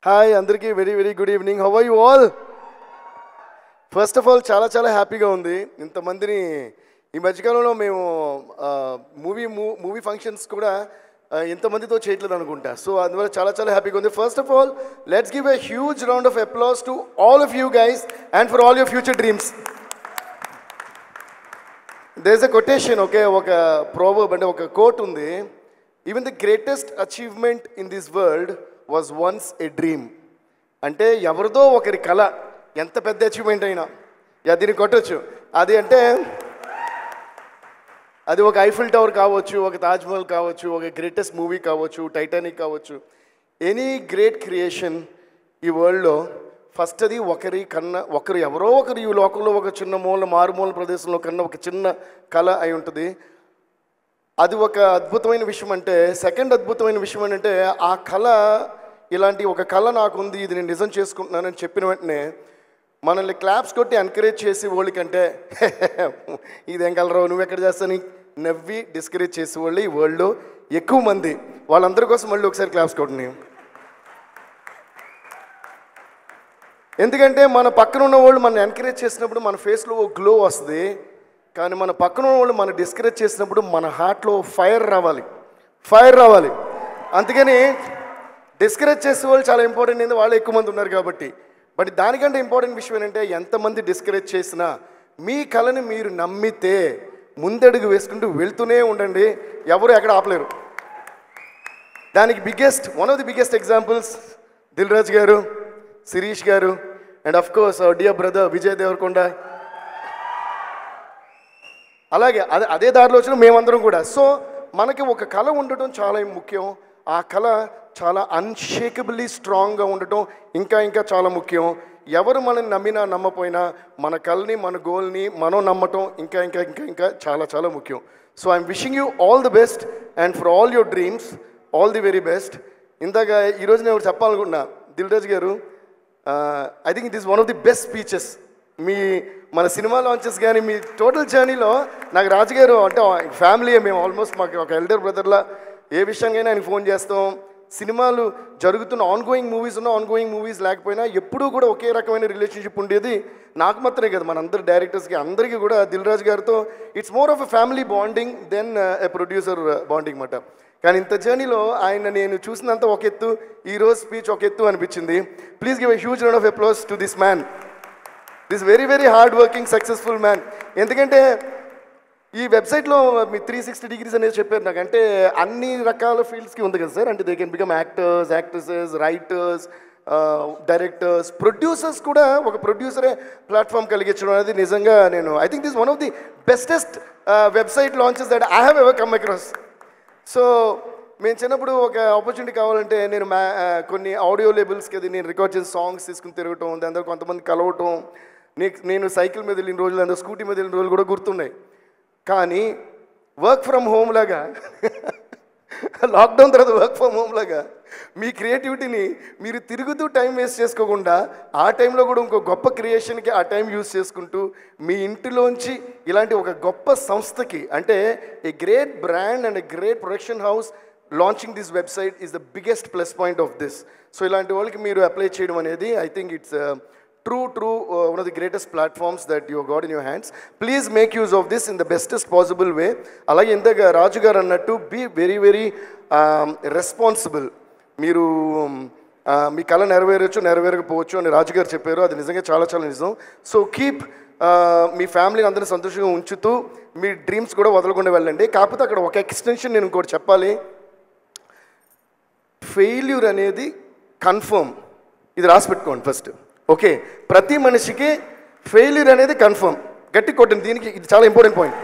Hi అందరికీ very very good evening. How are you all? First of all చాలా చాలా హ్యాపీగా ఉంది. ఇంతమందిని ఈ మధ్యకాలంలో మేము మూవీ ఫంక్షన్స్ కూడా ఇంతమందితో చేయట్లేదు అనుకుంటా. సో అందువల్ల చాలా చాలా హ్యాపీగా ఉంది. First of all let's give a huge round of applause to all of you guys and for all your future dreams. There is a quotation, ఒక ప్రోవర్బ్ అంటే ఒక కోట్ ఉంది. Even the greatest achievement in this world was once a dream. అంటే ఎవరిదో ఒకరి కళ, ఎంత పెద్ద అచీవ్మెంట్ అయినా దీన్ని కొట్టచ్చు. అది అంటే అది ఒక ఐఫిల్ టవర్ కావచ్చు, ఒక తాజ్మహల్ కావచ్చు, ఒక గ్రేటెస్ట్ మూవీ కావచ్చు, టైటానిక్ కావచ్చు, ఎనీ గ్రేట్ క్రియేషన్ ఈ వరల్డ్లో ఫస్ట్ అది ఒకరు ఎవరో ఒకరు ఈ లోకంలో ఒక చిన్న మారుమూల ప్రదేశంలో కన్నా ఒక చిన్న కళ అయి ఉంటుంది. అది ఒక అద్భుతమైన విషయం. అంటే సెకండ్ అద్భుతమైన విషయం ఏంటంటే ఆ కళ, ఇలాంటి ఒక కళ నాకుంది, ఇది నేను నిజం చేసుకుంటున్నానని చెప్పిన వెంటనే మనల్ని క్లాప్స్ కొట్టి ఎంకరేజ్ చేసి వాళ్ళకంటే ఇదేం కలరావు నువ్వు ఎక్కడ చేస్తాను నవ్వి డిస్కరేజ్ చేసే వాళ్ళు ఈ వరల్డ్లో ఎక్కువ మంది. వాళ్ళందరి కోసం మళ్ళీ ఒకసారి క్లాప్స్ కొట్టని. ఎందుకంటే మన పక్కన ఉన్న వాళ్ళు మనం ఎంకరేజ్ చేసినప్పుడు మన ఫేస్లో ఓ గ్లో వస్తుంది. కానీ మన పక్కన ఉన్న వాళ్ళు మనం డిస్కరేజ్ చేసినప్పుడు మన హార్ట్లో ఫైర్ రావాలి. అందుకని డిస్కరేజ్ చేసే వాళ్ళు చాలా ఇంపార్టెంట్. ఏంటంటే వాళ్ళు ఎక్కువ మంది ఉన్నారు కాబట్టి. బట్ దానికంటే ఇంపార్టెంట్ విషయం ఏంటంటే ఎంతమంది డిస్కరేజ్ చేసినా మీ కళని మీరు నమ్మితే ముందడుగు వేసుకుంటూ వెళ్తూనే ఉండండి. ఎవరు ఎక్కడ ఆపలేరు. దానికి one of the biggest examples Dil Raju గారు, శిరీష్ గారు and of course our dear brother Vijay Deverakonda. అలాగే అదే దారిలో వచ్చిన మేమందరం కూడా. సో మనకి ఒక కళ ఉండటం చాలా ముఖ్యం. ఆ కళ చాలా అన్షేకబుల్లీ స్ట్రాంగ్గా ఉండటం ఇంకా చాలా ముఖ్యం. ఎవరు మనల్ని నమ్మినా నమ్మపోయినా మన కళని, మన గోల్ని మనం నమ్మటం ఇంకా చాలా ముఖ్యం. So I'm wishing you all the best and for all your dreams all the very best. ఇందాక ఈరోజు నేను చెప్పాలనుకుంటున్నా, దిల్ రాజు గారు, I think it is one of the best speeches. మన సినిమా లాంచెస్ కానీ మీ టోటల్ జర్నీలో నాకు రాజుగారు అంటే ఫ్యామిలీ, మేము ఆల్మోస్ట్ మాకు ఒక ఎల్డర్ బ్రదర్లా ఏ విషయంగానే ఆయనకు ఫోన్ చేస్తాం. సినిమాలు జరుగుతున్న ఆన్గోయింగ్ మూవీస్ లేకపోయినా ఎప్పుడూ కూడా ఒకే రకమైన రిలేషన్షిప్ ఉండేది. నాకు మాత్రమే కదా, మనందరు డైరెక్టర్స్కి అందరికీ కూడా దిల్ రాజు గారితో it's more of a family bonding than a producer bonding మాట. కానీ ఇంత జర్నీలో ఆయన నేను చూసినంత ఒక ఎత్తు, ఈరోజు స్పీచ్ ఒక ఎత్తు అనిపించింది. Please give a huge round of applause to this man, this very very hard working successful man. ఎందుకంటే ఈ వెబ్సైట్లో మీ 360 degrees అనేది చెప్పారు నాకు. అంటే అన్ని రకాల ఫీల్డ్స్కి ఉంది కదా సార్. అంటే they can become actors, actresses, writers, directors, producers కూడా. ఒక ప్రొడ్యూసరే ప్లాట్ఫామ్ కలిగించడం అనేది నిజంగా I think this one of the bestest website launches that I have ever come across. So మేము చిన్నప్పుడు ఒక ఆపర్చునిటీ కావాలంటే నేను కొన్ని ఆడియో లేబుల్స్కి అది నేను రికార్డ్ చేసి సాంగ్స్ తీసుకుని తిరగటం, దాని తర్వాత కొంతమంది కలవటం, నేను సైకిల్ మీద వెళ్ళిన రోజులు, అందరూ స్కూటీ మీద వెళ్ళిన రోజులు కూడా గుర్తున్నాయి. కానీ వర్క్ ఫ్రమ్ హోమ్ లాగా లాక్డౌన్ తర్వాత వర్క్ ఫ్రమ్ హోమ్ లాగా మీ క్రియేటివిటీని మీరు తిరుగుతూ టైం వేస్ట్ చేసుకోకుండా ఆ టైంలో కూడా ఇంకో గొప్ప క్రియేషన్కి ఆ టైం యూజ్ చేసుకుంటూ మీ ఇంటిలోంచి ఇలాంటి ఒక గొప్ప సంస్థకి, అంటే a great brand and a great production house launching this website is the biggest plus point of this. So ఇలాంటి వాళ్ళకి మీరు అప్లై చేయడం అనేది I think it's true one of the greatest platforms that you have got in your hands. Please make use of this in the bestest possible way. Alage indaga Raju garu annattu be very very responsible. Meeru మీ కళ నెరవేరకపోవచ్చు అని రాజు గారు చెప్పారు. అది నిజంగా చాలా నిజం. So keep me ఫ్యామిలీని అందరినీ సంతోషంగా ఉంచుతూ మీ డ్రీమ్స్ కూడా వదలకుండా వెళ్ళండి. కాకపోతే అక్కడ ఒక ఎక్స్టెన్షన్ నేను ఇంకోటి చెప్పాలి. ఫెయిల్యూర్ అనేది కన్ఫర్మ్, ఇది రాసి పెట్టుకోండి ఫస్ట్. ఓకే, ప్రతి మనిషికి ఫెయిల్యూర్ అనేది కన్ఫర్మ్. గట్టి కొట్టండి, దీనికి ఇది చాలా ఇంపార్టెంట్ పాయింట్.